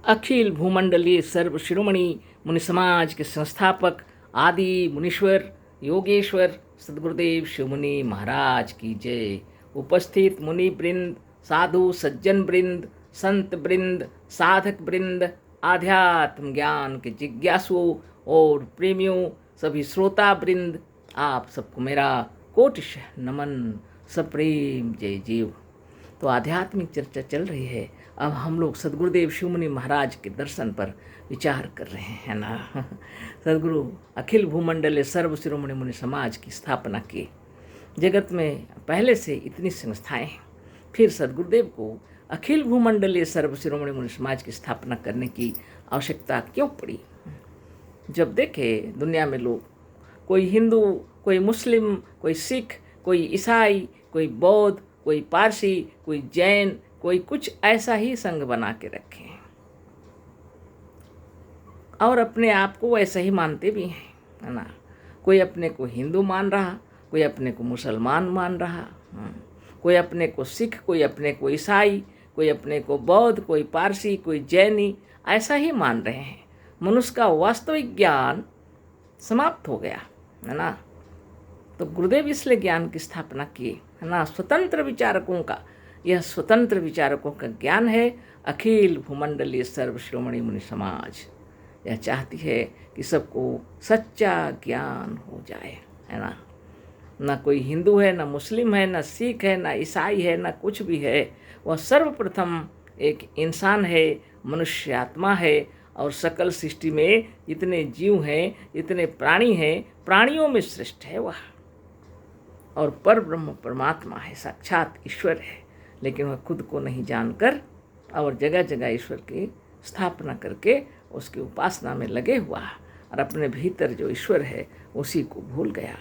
अखिल भूमंडलीय सर्व शिरोमणि मुनि समाज के संस्थापक आदि मुनीश्वर योगेश्वर सदगुरुदेव शिवमुनि महाराज की जय। उपस्थित मुनि वृंद, साधु सज्जन वृंद, संत वृंद, साधक वृंद, आध्यात्म ज्ञान के जिज्ञासुओं और प्रेमियों, सभी श्रोता वृंद, आप सबको मेरा कोटिशः नमन, सप्रेम जय जीव। तो आध्यात्मिक चर्चा चल रही है। अब हम लोग सदगुरुदेव शिवमुनि महाराज के दर्शन पर विचार कर रहे हैं ना। सदगुरु अखिल भूमंडलीय सर्व शिरोमणि मुनि समाज की स्थापना की। जगत में पहले से इतनी संस्थाएं हैं, फिर सदगुरुदेव को अखिल भूमंडलीय सर्व शिरोमणि मुनि समाज की स्थापना करने की आवश्यकता क्यों पड़ी? जब देखे दुनिया में लोग, कोई हिंदू, कोई मुस्लिम, कोई सिख, कोई ईसाई, कोई बौद्ध, कोई पारसी, कोई जैन, कोई कुछ ऐसा ही संघ बना के रखे हैं और अपने आप को वैसा ही मानते भी हैं, है ना। कोई अपने को हिंदू मान रहा, कोई अपने को मुसलमान मान रहा, कोई अपने को सिख, कोई अपने को ईसाई, कोई अपने को बौद्ध, कोई पारसी, कोई जैनी, ऐसा ही मान रहे हैं। मनुष्य का वास्तविक ज्ञान समाप्त हो गया, है ना। तो गुरुदेव इसलिए ज्ञान की स्थापना की, है ना। स्वतंत्र विचारकों का, यह स्वतंत्र विचारकों का ज्ञान है। अखिल भूमंडलीय सर्व शिरोमणि मुनि समाज यह चाहती है कि सबको सच्चा ज्ञान हो जाए, है ना। ना कोई हिंदू है, ना मुस्लिम है, ना सिख है, ना ईसाई है, ना कुछ भी है। वह सर्वप्रथम एक इंसान है, मनुष्य आत्मा है और सकल सृष्टि में जितने जीव हैं, जितने प्राणी हैं, प्राणियों में श्रेष्ठ है वह, और पर ब्रह्म परमात्मा है, साक्षात ईश्वर है। लेकिन वह खुद को नहीं जानकर और जगह जगह ईश्वर की स्थापना करके उसकी उपासना में लगे हुआ और अपने भीतर जो ईश्वर है उसी को भूल गया,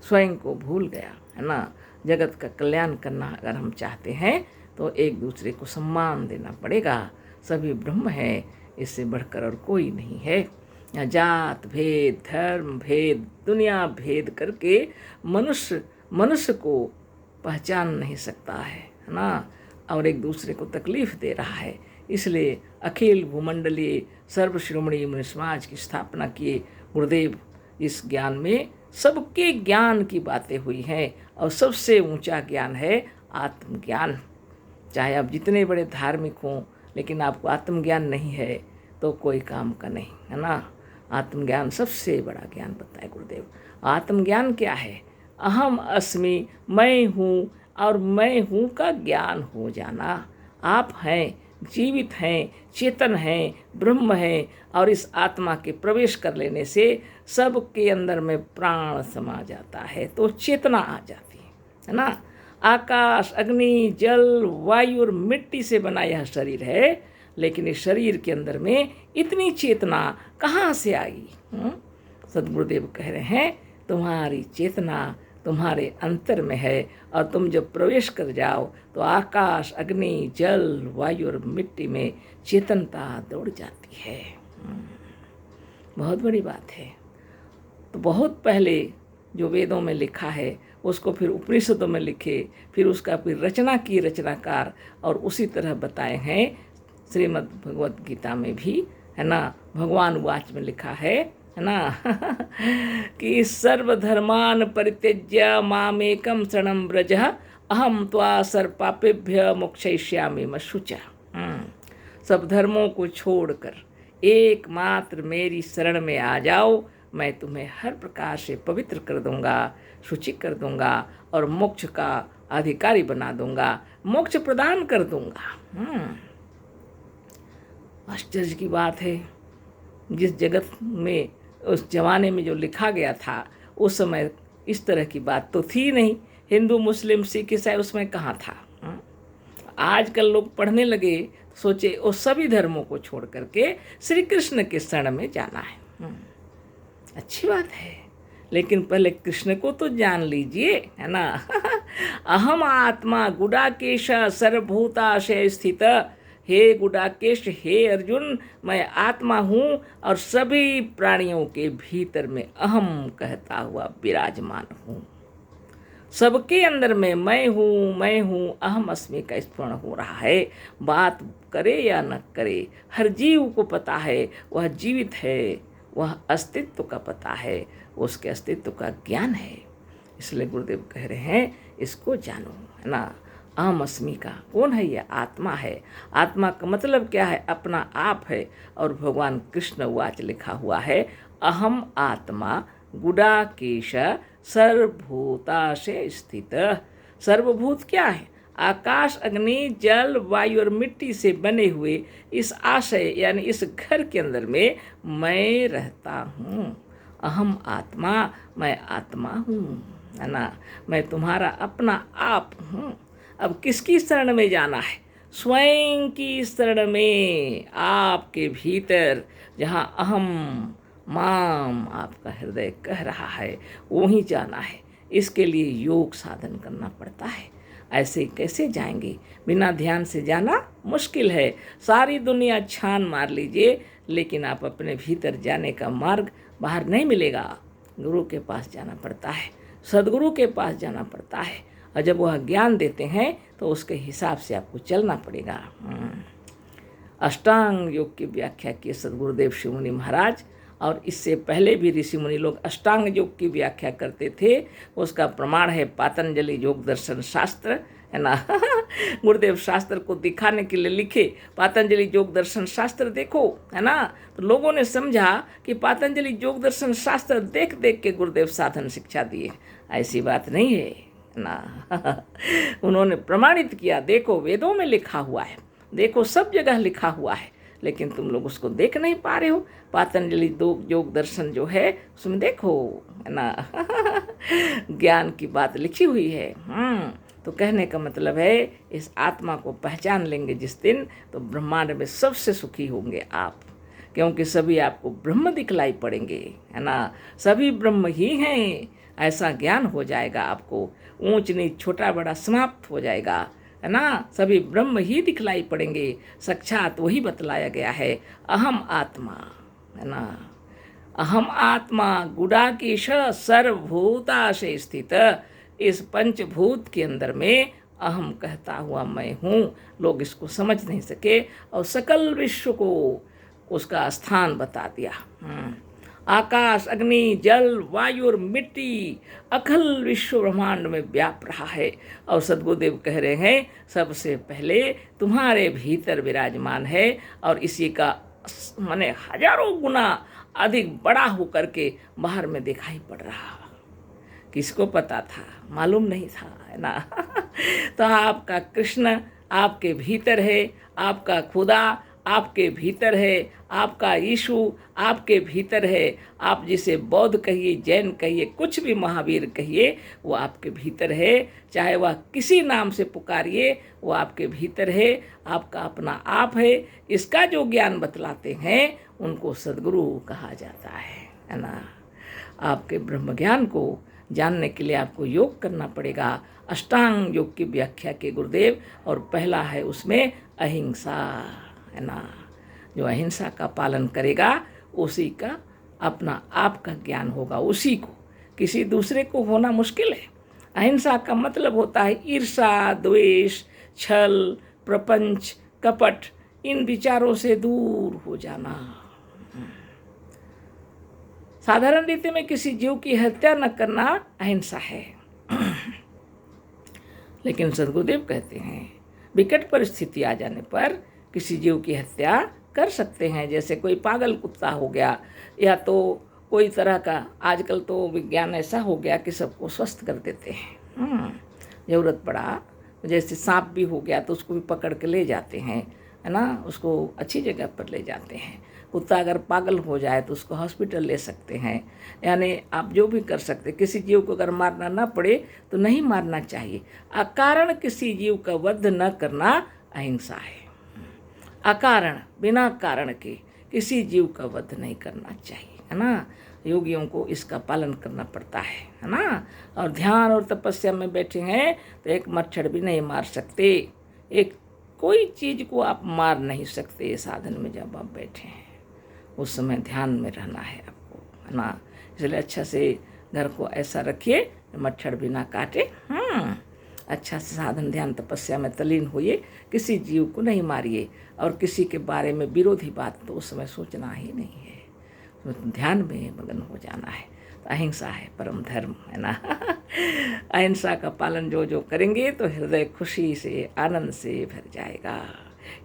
स्वयं को भूल गया, है ना। जगत का कल्याण करना अगर हम चाहते हैं तो एक दूसरे को सम्मान देना पड़ेगा। सभी ब्रह्म है, इससे बढ़कर और कोई नहीं है। यहाँ जात भेद, धर्म भेद, दुनिया भेद करके मनुष्य को पहचान नहीं सकता है ना, और एक दूसरे को तकलीफ दे रहा है। इसलिए अखिल भूमंडलीय सर्व शिरोमणि मुनि समाज की स्थापना किए गुरुदेव। इस ज्ञान में सबके ज्ञान की बातें हुई हैं और सबसे ऊंचा ज्ञान है आत्मज्ञान। चाहे आप जितने बड़े धार्मिक हों, लेकिन आपको आत्मज्ञान नहीं है तो कोई काम का नहीं, है ना। आत्मज्ञान सबसे बड़ा ज्ञान बताए गुरुदेव। आत्मज्ञान क्या है? अहम अस्मि, मैं हूँ और मैं हूँ का ज्ञान हो जाना। आप हैं, जीवित हैं, चेतन हैं, ब्रह्म हैं, और इस आत्मा के प्रवेश कर लेने से सबके अंदर में प्राण समा जाता है, तो चेतना आ जाती है ना। आकाश, अग्नि, जल, वायु और मिट्टी से बना यह शरीर है, लेकिन इस शरीर के अंदर में इतनी चेतना कहाँ से आई? सदगुरुदेव कह रहे हैं, तुम्हारी चेतना तुम्हारे अंतर में है, और तुम जब प्रवेश कर जाओ तो आकाश, अग्नि, जल, वायु और मिट्टी में चेतनता दौड़ जाती है। बहुत बड़ी बात है। तो बहुत पहले जो वेदों में लिखा है उसको फिर उपनिषदों में लिखे, फिर उसका फिर रचना की रचनाकार, और उसी तरह बताए हैं श्रीमद् भगवत गीता में भी, है ना। भगवान वाच में लिखा है ना कि सर्वधर्मान परित्यज्य मामेकं शरणं व्रज अहम त्वा सर्वपापेभ्य मोक्षयिष्यामि मा शुचः। सब धर्मों को छोड़कर एकमात्र मेरी शरण में आ जाओ, मैं तुम्हें हर प्रकार से पवित्र कर दूंगा, शुचि कर दूंगा और मोक्ष का अधिकारी बना दूंगा, मोक्ष प्रदान कर दूंगा। आश्चर्य की बात है, जिस जगत में उस जमाने में जो लिखा गया था उस समय इस तरह की बात तो थी नहीं। हिंदू, मुस्लिम, सिख, ईसाई उसमें कहाँ था? आजकल लोग पढ़ने लगे, सोचे वो सभी धर्मों को छोड़ करके श्री कृष्ण के शरण में जाना है। अच्छी बात है, लेकिन पहले कृष्ण को तो जान लीजिए, है ना। अहम आत्मा गुडाकेश सर्वभूताशय स्थित। हे गुडाकेश, हे अर्जुन, मैं आत्मा हूँ और सभी प्राणियों के भीतर में अहम कहता हुआ विराजमान हूँ। सबके अंदर में मैं हूँ अहम अस्मि का स्मरण हो रहा है। बात करे या न करे, हर जीव को पता है वह जीवित है, वह अस्तित्व का पता है, उसके अस्तित्व का ज्ञान है। इसलिए गुरुदेव कह रहे हैं इसको जानो, है ना। अहम अस्मि का कौन है? यह आत्मा है। आत्मा का मतलब क्या है? अपना आप है। और भगवान कृष्ण वाच लिखा हुआ है, अहम आत्मा गुडाकेश सर्वभूताशे स्थित। सर्वभूत क्या है? आकाश, अग्नि, जल, वायु और मिट्टी से बने हुए इस आशय यानी इस घर के अंदर में मैं रहता हूँ। अहम आत्मा, मैं आत्मा हूँ, है ना। मैं तुम्हारा अपना आप हूँ। अब किसकी शरण में जाना है? स्वयं की शरण में, आपके भीतर जहाँ अहम माम आपका हृदय कह रहा है वहीं जाना है। इसके लिए योग साधन करना पड़ता है। ऐसे कैसे जाएंगे? बिना ध्यान से जाना मुश्किल है। सारी दुनिया छान मार लीजिए, लेकिन आप अपने भीतर जाने का मार्ग बाहर नहीं मिलेगा। गुरु के पास जाना पड़ता है, सदगुरु के पास जाना पड़ता है, और जब वह ज्ञान देते हैं तो उसके हिसाब से आपको चलना पड़ेगा। अष्टांग योग की व्याख्या की सदगुरुदेव शिव मुनि महाराज, और इससे पहले भी ऋषि मुनि लोग अष्टांग योग की व्याख्या करते थे। उसका प्रमाण है पातंजलि योग दर्शन शास्त्र, है ना। गुरुदेव शास्त्र को दिखाने के लिए लिखे, पातंजलि योग दर्शन शास्त्र देखो, है ना। तो लोगों ने समझा कि पातंजलि योग दर्शन शास्त्र देख देख के गुरुदेव साधन शिक्षा दिए। ऐसी बात नहीं है ना। उन्होंने प्रमाणित किया, देखो वेदों में लिखा हुआ है, देखो सब जगह लिखा हुआ है, लेकिन तुम लोग उसको देख नहीं पा रहे हो। पातंजलि योग दर्शन जो है उसमें देखो, है ना। ज्ञान की बात लिखी हुई है। तो कहने का मतलब है इस आत्मा को पहचान लेंगे जिस दिन, तो ब्रह्मांड में सबसे सुखी होंगे आप, क्योंकि सभी आपको ब्रह्म दिखलाई पड़ेंगे, है ना। सभी ब्रह्म ही हैं, ऐसा ज्ञान हो जाएगा आपको। ऊंच नीच छोटा बड़ा समाप्त हो जाएगा, है ना। सभी ब्रह्म ही दिखलाई पड़ेंगे, साक्षात वही बतलाया गया है। अहम आत्मा, है ना। अहम आत्मा गुडाकेश सर्वभूताशे स्थित। इस पंचभूत के अंदर में अहम कहता हुआ मैं हूँ। लोग इसको समझ नहीं सके और सकल विश्व को उसका स्थान बता दिया। आकाश, अग्नि, जल, वायु और मिट्टी अखिल विश्व ब्रह्मांड में व्याप रहा है। और सद्गुरुदेव कह रहे हैं सबसे पहले तुम्हारे भीतर विराजमान है, और इसी का माने हजारों गुना अधिक बड़ा होकर के बाहर में दिखाई पड़ रहा। किसको पता था? मालूम नहीं था, है ना। तो आपका कृष्ण आपके भीतर है, आपका खुदा आपके भीतर है, आपका यीशु आपके भीतर है। आप जिसे बौद्ध कहिए, जैन कहिए, कुछ भी महावीर कहिए, वो आपके भीतर है। चाहे वह किसी नाम से पुकारिए, वो आपके भीतर है, आपका अपना आप है। इसका जो ज्ञान बतलाते हैं उनको सद्गुरु कहा जाता है ना। आपके ब्रह्म ज्ञान को जानने के लिए आपको योग करना पड़ेगा। अष्टांग योग की व्याख्या के गुरुदेव, और पहला है उसमें अहिंसा, है ना। जो अहिंसा का पालन करेगा उसी का अपना आप का ज्ञान होगा, उसी को, किसी दूसरे को होना मुश्किल है। अहिंसा का मतलब होता है ईर्षा, द्वेष, छल, प्रपंच, कपट, इन विचारों से दूर हो जाना। साधारण रीति में किसी जीव की हत्या न करना अहिंसा है। लेकिन सद्गुरुदेव कहते हैं विकट परिस्थिति आ जाने पर किसी जीव की हत्या कर सकते हैं। जैसे कोई पागल कुत्ता हो गया, या तो कोई तरह का, आजकल तो विज्ञान ऐसा हो गया कि सबको स्वस्थ कर देते हैं। ज़रूरत पड़ा, जैसे सांप भी हो गया तो उसको भी पकड़ के ले जाते हैं, है ना, उसको अच्छी जगह पर ले जाते हैं। कुत्ता अगर पागल हो जाए तो उसको हॉस्पिटल ले सकते हैं। यानी आप जो भी कर सकते, किसी जीव को अगर मारना ना पड़े तो नहीं मारना चाहिए। अकारण किसी जीव का वध न करना अहिंसा है। अकारण, बिना कारण के किसी जीव का वध नहीं करना चाहिए, है ना। योगियों को इसका पालन करना पड़ता है ना। और ध्यान और तपस्या में बैठे हैं तो एक मच्छर भी नहीं मार सकते, एक कोई चीज़ को आप मार नहीं सकते। साधन में जब आप बैठे हैं उस समय ध्यान में रहना है आपको, है ना। इसलिए अच्छा से घर को ऐसा रखिए मच्छर भी ना काटे। अच्छा से साधन ध्यान तपस्या में तल्लीन होइए, किसी जीव को नहीं मारिए, और किसी के बारे में विरोधी बात तो उस समय सोचना ही नहीं है, उसमें ध्यान में मगन हो जाना है। तो अहिंसा है परम धर्म, है ना। अहिंसा का पालन जो जो करेंगे तो हृदय खुशी से आनंद से भर जाएगा।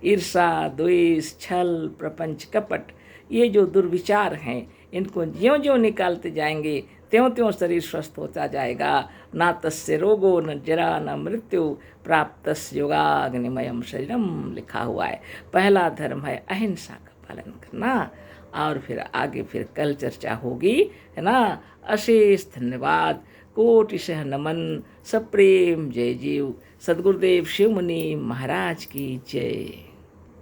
ईर्षा, द्वेष, छल, प्रपंच, कपट, ये जो दुर्विचार हैं, इनको ज्यों ज्यों निकालते जाएंगे त्यों त्यों शरीर स्वस्थ होता जाएगा। ना तस्य रोगो न जरा न मृत्यु प्राप्तस्य योगाग्निमयम शरीरम, लिखा हुआ है। पहला धर्म है अहिंसा का पालन करना, और फिर आगे फिर कल चर्चा होगी, है ना। अशेष धन्यवाद, कोटिशः नमन, सप्रेम जय जीव। सद्गुरुदेव शिव मुनि महाराज की जय।